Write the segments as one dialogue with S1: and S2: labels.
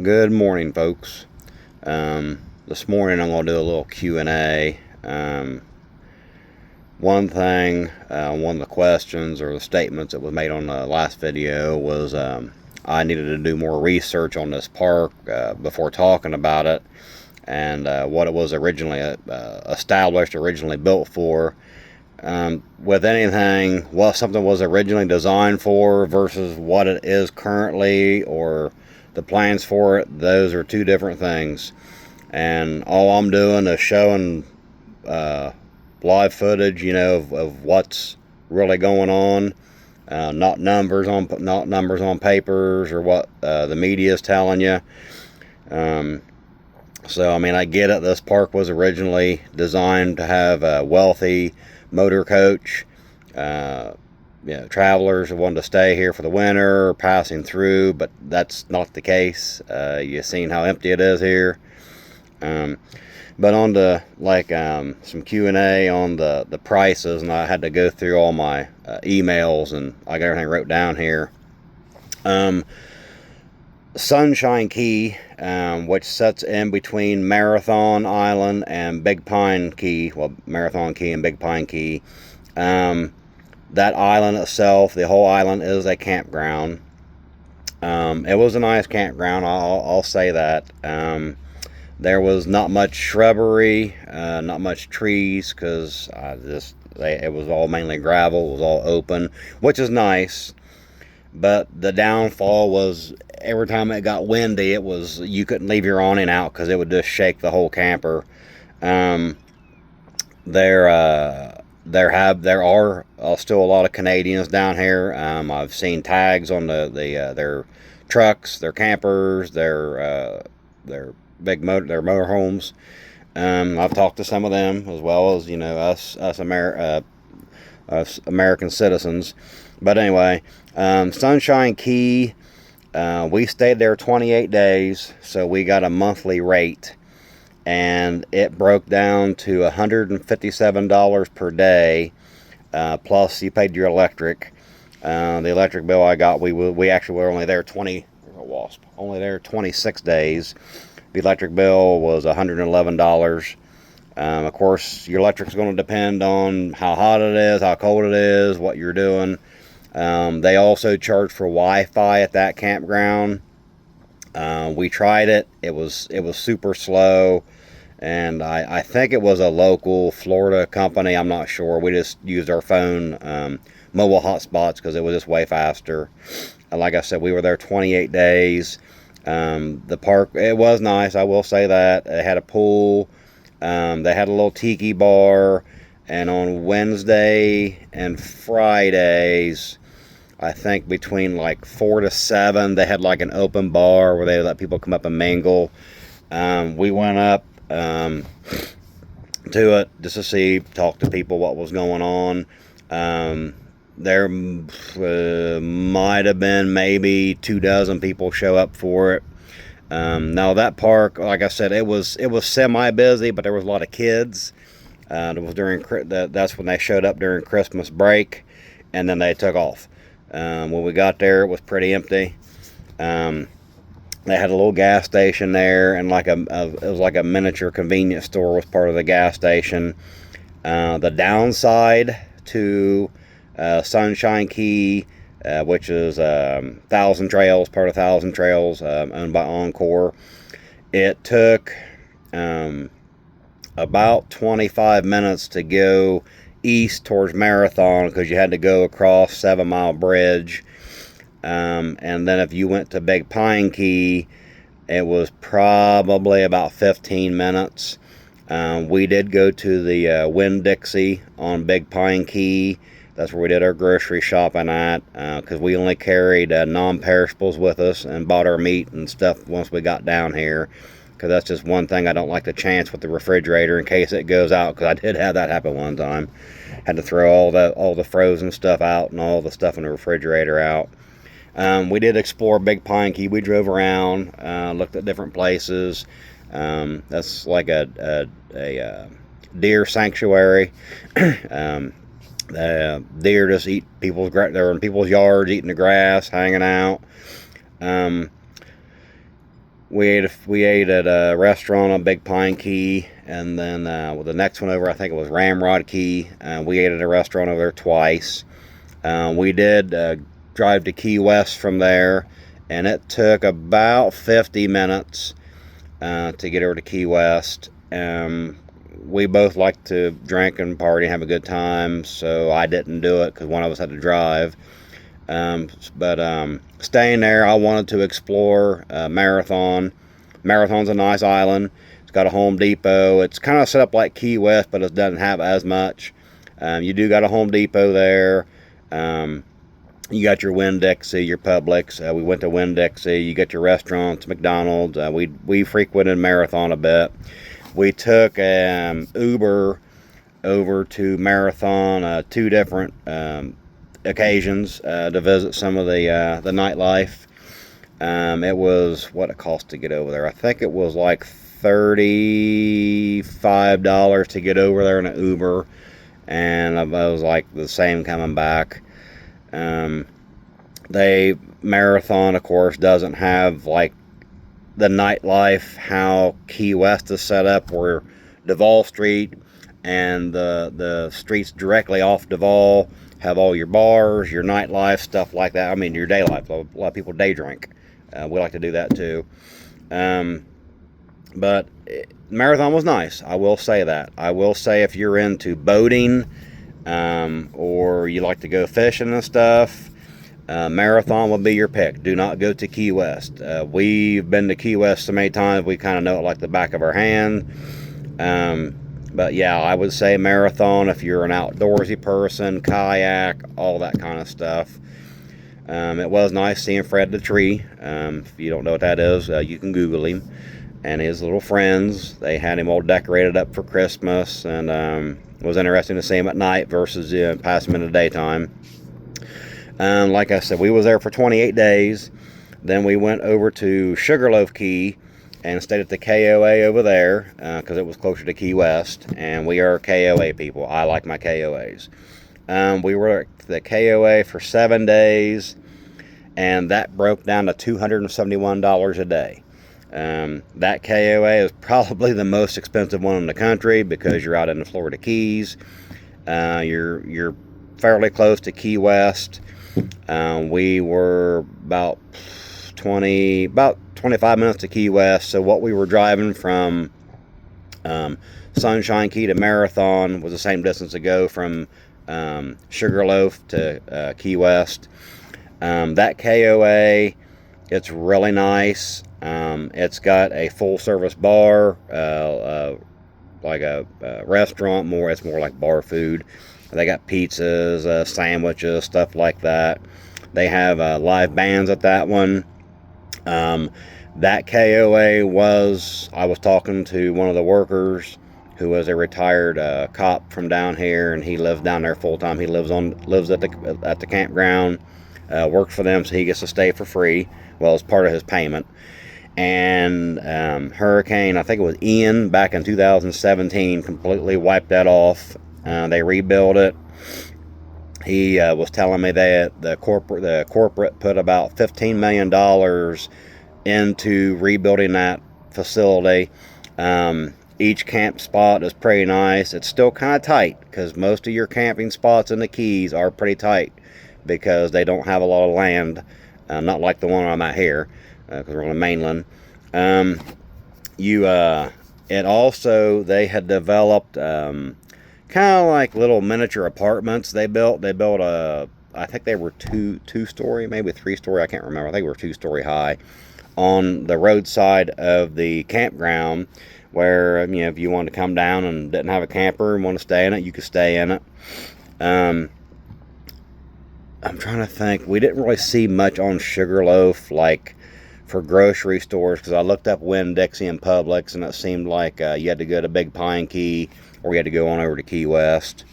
S1: Good morning, folks. This morning I'm going to do a little Q&A. One thing, one of the questions or the statements that was made on the last video was I needed to do more research on this park before talking about it, and what it was originally established, originally built for. With anything, what something was originally designed for versus what it is currently, or the plans for it, those are two different things. And all I'm doing is showing live footage, of what's really going on, not numbers on papers or what the media is telling you. So I mean, I get it. This park was originally designed to have a wealthy motor coach, travelers who wanted to stay here for the winter or passing through, but that's not the case. You've seen how empty it is here. But on to some Q&A on the prices, and I had to go through all my emails, and I got everything wrote down here. Sunshine Key, which sits in between Marathon Island and Big Pine Key, well, Marathon Key and Big Pine Key. That island itself, the whole island, is a campground. It was a nice campground, I'll say that. There was not much shrubbery, not much trees, because it was all mainly gravel. It was all open, which is nice. But the downfall was every time it got windy, you couldn't leave your awning out because it would just shake the whole camper. There are still a lot of Canadians down here. I've seen tags on their trucks, their campers, their motorhomes. I've talked to some of them, as well as us American citizens. But anyway, Sunshine Key, we stayed there 28 days, so we got a monthly rate, and it broke down to $157 per day, plus you paid your electric. The electric bill I got, we actually were only there 26 days. The electric bill was $111. Of course, your electric's going to depend on how hot it is, how cold it is, what you're doing. They also charge for Wi-Fi at that campground. We tried it. It was super slow, and I think it was a local Florida company. I'm not sure. We just used our phone mobile hotspots because it was just way faster. And like I said, we were there 28 days. The park, it was nice, I will say that. They had a pool. They had a little tiki bar, and on Wednesday and Fridays, I think between 4 to 7, they had an open bar where they let people come up and mingle. We went up to it just to talk to people, what was going on. There might have been maybe 24 people show up for it. Now that park, like I said, it was semi-busy, but there was a lot of kids. It was that's when they showed up during Christmas break, and then they took off. When we got there, it was pretty empty. They had a little gas station there, and it was like a miniature convenience store was part of the gas station. The downside to Sunshine Key, which is Thousand Trails, part of Thousand Trails, owned by Encore. It took about 25 minutes to go east towards Marathon because you had to go across 7 Mile Bridge. And then if you went to Big Pine Key, it was probably about 15 minutes. We did go to the Winn-Dixie on Big Pine Key. That's where we did our grocery shopping at, because we only carried non-perishables with us and bought our meat and stuff once we got down here, because that's just one thing I don't like to chance with the refrigerator in case it goes out, because I did have that happen one time. Had to throw all the frozen stuff out and all the stuff in the refrigerator out. We did explore Big Pine Key. We drove around, looked at different places. That's like a deer sanctuary. Deer just eat they're in people's yards eating the grass, hanging out. We ate at a restaurant on Big Pine Key, and then the next one over, I think it was Ramrod Key. We ate at a restaurant over there twice. We did drive to Key West from there, and it took about 50 minutes to get over to Key West. We both like to drink and party and have a good time, so I didn't do it because one of us had to drive. But staying there, I wanted to explore Marathon. Marathon's a nice island. It's got a Home Depot. It's kind of set up like Key West, but it doesn't have as much. You do got a Home Depot there. You got your Winn-Dixie, your Publix. We went to Winn-Dixie. You got your restaurants, McDonald's. We frequented Marathon a bit. We took Uber over to Marathon 2 different occasions to visit some of the nightlife. It was what it cost to get over there. I think it was like $35 to get over there in an Uber, and it was like the same coming back. Marathon, of course, doesn't have like the nightlife how Key West is set up, where Duval Street and the streets directly off Duval have all your bars, your nightlife, stuff like that. I mean, your day life. A lot of people day drink. We like to do that too. But Marathon was nice. I will say that. I will say if you're into boating or you like to go fishing and stuff, Marathon would be your pick. Do not go to Key West. We've been to Key West so many times, we kind of know it like the back of our hand. But yeah, I would say Marathon if you're an outdoorsy person, kayak, all that kind of stuff. It was nice seeing Fred the Tree. If you don't know what that is, you can Google him. And his little friends, they had him all decorated up for Christmas, and it was interesting to see him at night versus pass him in the daytime. Like I said, we was there for 28 days. Then we went over to Sugarloaf Key and stayed at the KOA over there because it was closer to Key West, and we are KOA people. I like my KOAs. We were at the KOA for 7 days, and that broke down to $271 a day. That KOA is probably the most expensive one in the country because you're out in the Florida Keys. You're fairly close to Key West. We were about 25 minutes to Key West. So what we were driving from Sunshine Key to Marathon was the same distance to go from Sugarloaf to Key West. That KOA, it's really nice. It's got a full service bar, like a restaurant. It's more like bar food. They got pizzas, sandwiches, stuff like that. They have live bands at that one. That KOA I was talking to one of the workers who was a retired cop from down here, and he lives down there full time. He lives at the campground, works for them, so he gets to stay for free. Well, it's part of his payment. And Hurricane, I think it was Ian, back in 2017, completely wiped that off. They rebuilt it. He was telling me that the corporate put about $15 million into rebuilding that facility. Each camp spot is pretty nice. It's still kind of tight because most of your camping spots in the Keys are pretty tight because they don't have a lot of land, not like the one I'm at here because we're on the mainland. They had developed kind of like little miniature apartments they built. I think they were two-story, maybe 3-story, I can't remember. I think they were 2-story high on the roadside of the campground where, if you wanted to come down and didn't have a camper and want to stay in it, you could stay in it. I'm trying to think. We didn't really see much on Sugarloaf, like for grocery stores, because I looked up Winn-Dixie and Publix, and it seemed like you had to go to Big Pine Key or you had to go on over to Key West.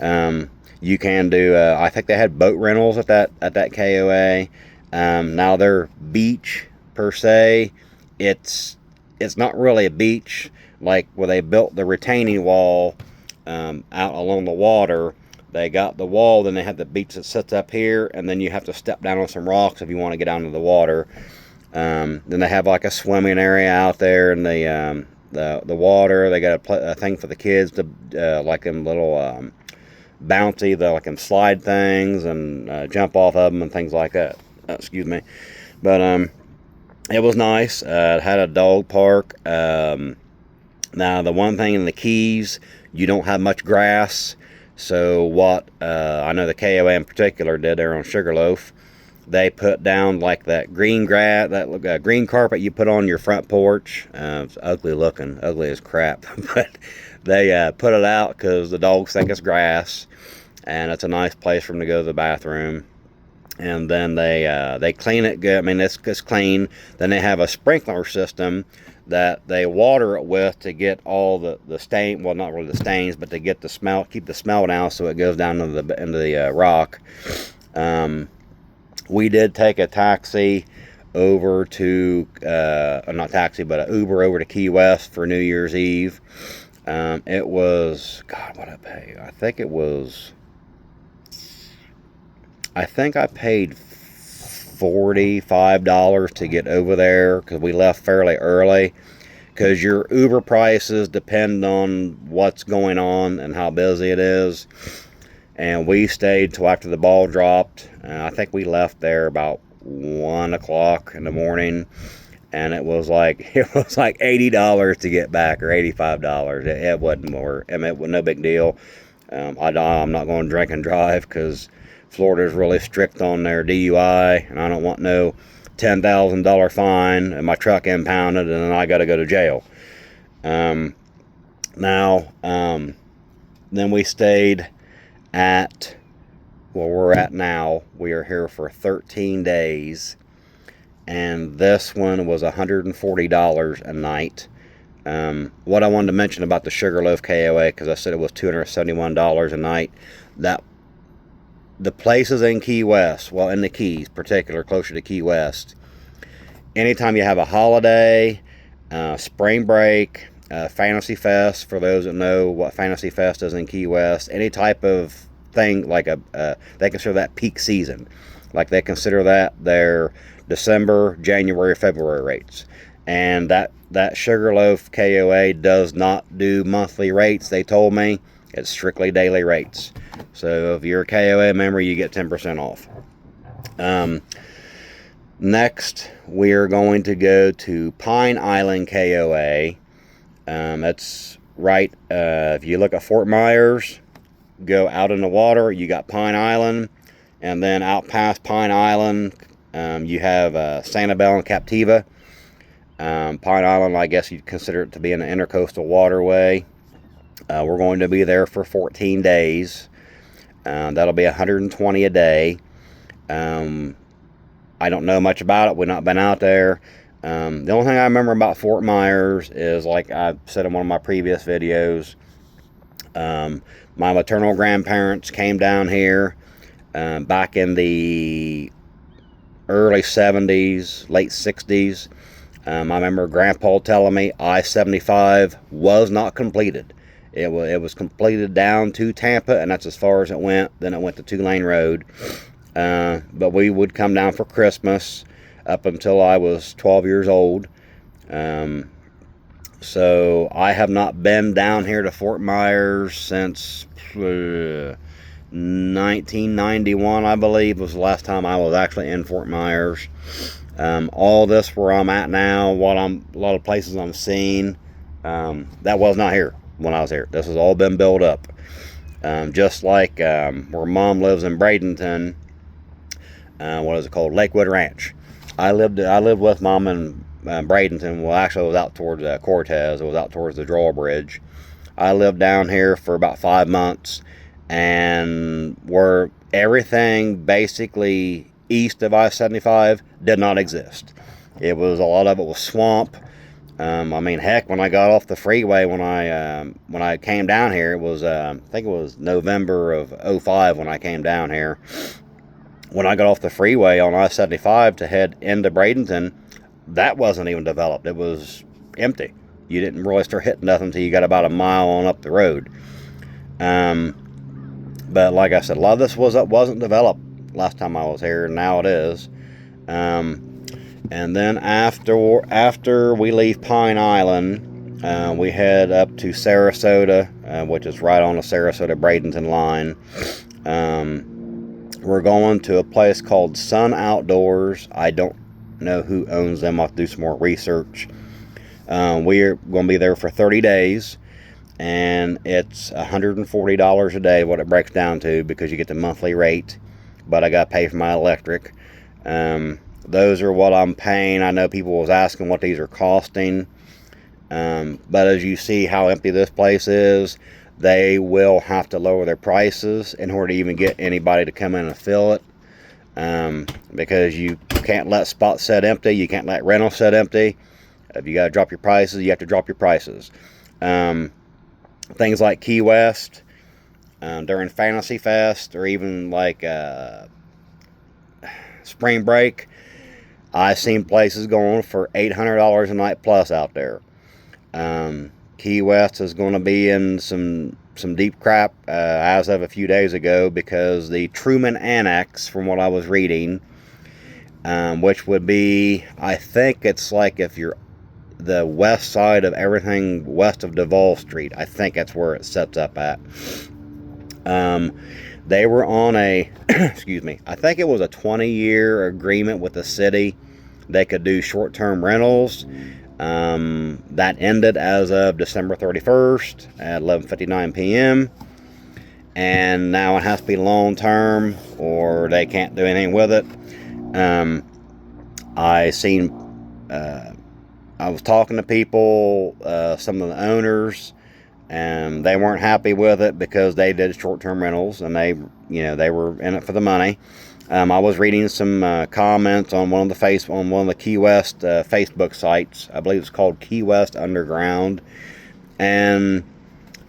S1: You can do, I think they had boat rentals at that KOA. Now their beach per se, it's not really a beach like where they built the retaining wall out along the water. They got the wall, then they have the beach that sits up here, and then you have to step down on some rocks if you want to get down to the water. Then they have like a swimming area out there in the water. They got a thing for the kids to like them little bouncy, like them slide things and jump off of them and things like that. Excuse me, but it was nice. It had a dog park. Now the one thing in the Keys, you don't have much grass. So what I know the KOA in particular did there on Sugarloaf, they put down like that green grass, that green carpet you put on your front porch. It's ugly looking, ugly as crap, but they put it out because the dogs think it's grass, and it's a nice place for them to go to the bathroom. And then they clean it good. I mean, it's clean. Then they have a sprinkler system that they water it with to get all the stain, well, not really the stains, but to get the smell, keep the smell down, so it goes down into the rock. We did take a taxi over to, not taxi, but an Uber over to Key West for New Year's Eve. It was, God, what did I pay? I think I paid $45 to get over there because we left fairly early, because your Uber prices depend on what's going on and how busy it is. And we stayed till after the ball dropped. I think we left there about 1 o'clock in the morning, and it was like $80 to get back, or $85. It wasn't more. I mean, it was no big deal. I'm not going to drink and drive because Florida's really strict on their DUI, and I don't want no $10,000 fine and my truck impounded and then I got to go to jail. Then we stayed at where we're at now. We are here for 13 days, and this one was $140 a night. What I wanted to mention about the Sugarloaf KOA, because I said it was $271 a night, that the places in Key West, well, in the Keys, particular, closer to Key West, anytime you have a holiday, spring break, Fantasy Fest, for those that know what Fantasy Fest is in Key West, any type of thing, like they consider that peak season. Like they consider that their December, January, February rates. And that Sugarloaf KOA does not do monthly rates, they told me. It's strictly daily rates. So if you're a KOA member, you get 10% off. Next, we are going to go to Pine Island KOA. That's right. If you look at Fort Myers, go out in the water, you got Pine Island. And then out past Pine Island, you have Sanibel and Captiva. Pine Island, I guess you'd consider it to be an intercoastal waterway. We're going to be there for 14 days. That'll be $120 a day. I don't know much about it. We've not been out there. The only thing I remember about Fort Myers is, like I said in one of my previous videos, my maternal grandparents came down here back in the early 70s, late 60s. I remember Grandpa telling me I-75 was not completed. It was completed down to Tampa, and that's as far as it went. Then it went to 2-lane road. But we would come down for Christmas up until I was 12 years old. So I have not been down here to Fort Myers since 1991, I believe, was the last time I was actually in Fort Myers. All this where I'm at now, a lot of places I'm seeing, that was not here when I was here. This has all been built up. Just like where Mom lives in Bradenton, what is it called? Lakewood Ranch. I lived with Mom in Bradenton. Well, actually, it was out towards Cortez. It was out towards the drawbridge. I lived down here for about 5 months, and where everything basically east of I-75 did not exist. A lot of it was swamp. I mean, heck, when I got off the freeway, when I came down here, it was I think it was November of 05 when I came down here. When I got off the freeway on I-75 to head into Bradenton, that wasn't even developed. It was empty. You didn't really start hitting nothing until you got about a mile on up the road. But like I said, a lot of this wasn't developed last time I was here, and now it is. And then after we leave Pine Island, we head up to Sarasota, which is right on the Sarasota-Bradenton line. We're going to a place called Sun Outdoors. I don't know who owns them. I'll have to do some more research. We're going to be there for 30 days, and it's $140 a day, what it breaks down to, because you get the monthly rate, but I got to pay for my electric. Those are what I'm paying. I know people was asking what these are costing, but as you see how empty this place is, they will have to lower their prices in order to even get anybody to come in and fill it, because you can't let spots set empty, you can't let rentals set empty. If you got to drop your prices, you have to drop your prices. Things like Key West, during Fantasy Fest, or even like spring break, I've seen places going for $800 a night plus out there. Key West is going to be in some deep crap as of a few days ago, because the Truman Annex, from what I was reading, which would be, I think it's like if you're the west side of everything west of Duval Street, I think that's where it sets up at. They were on a excuse me, I think it was a 20-year agreement with the city. They could do short-term rentals. That ended as of December 31st at 11:59 p.m. and now it has to be long-term, or they can't do anything with it. I was talking to people, some of the owners, and they weren't happy with it because they did short-term rentals, and they were in it for the money. I was reading some comments on one of the Key West Facebook sites. I believe it's called Key West Underground, and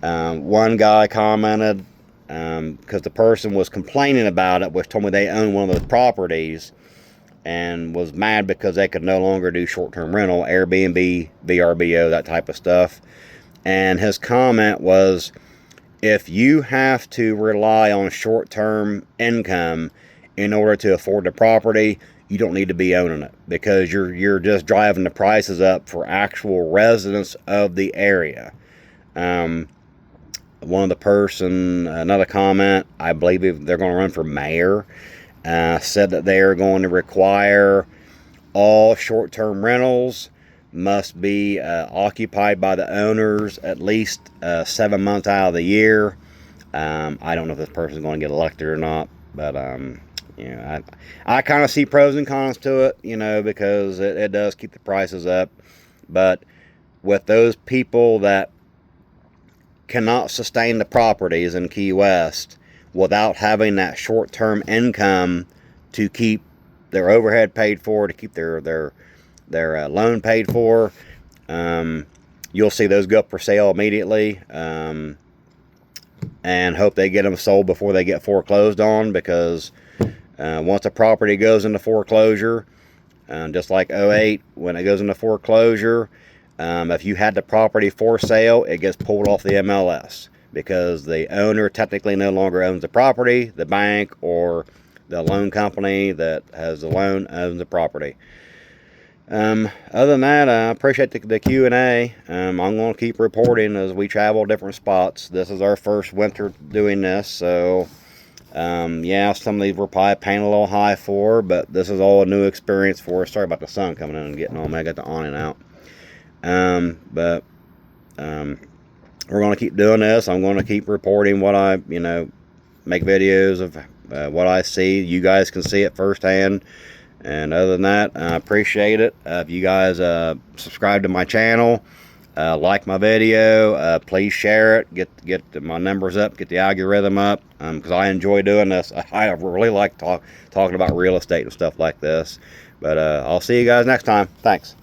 S1: one guy commented, because the person was complaining about it, which told me they own one of those properties, and was mad because they could no longer do short-term rental, Airbnb, VRBO, that type of stuff. And his comment was, if you have to rely on short-term income in order to afford the property, you don't need to be owning it, because you're just driving the prices up for actual residents of the area. Another comment, I believe they're going to run for mayor, said that they are going to require all short-term rentals must be occupied by the owners at least 7 months out of the year. I don't know if this person is going to get elected or not, but I kind of see pros and cons to it, because it does keep the prices up. But with those people that cannot sustain the properties in Key West without having that short-term income to keep their overhead paid for, to keep their loan paid for, you'll see those go up for sale immediately, and hope they get them sold before they get foreclosed on, because once a property goes into foreclosure, just like '08, when it goes into foreclosure, if you had the property for sale, it gets pulled off the MLS, because the owner technically no longer owns the property. The bank or the loan company that has the loan owns the property. Other than that, I appreciate the Q&A. I'm going to keep reporting as we travel different spots. This is our first winter doing this, so yeah, some of these we're probably paying a little high for, but this is all a new experience for us. Sorry about the sun coming in and getting on me. I got the awning out. But we're going to keep doing this. I'm going to keep reporting what I, make videos of what I see. You guys can see it firsthand. And other than that, I appreciate it. If you guys subscribe to my channel, like my video, please share it. Get my numbers up, get the algorithm up, because I enjoy doing this. I really like talking about real estate and stuff like this. But I'll see you guys next time. Thanks.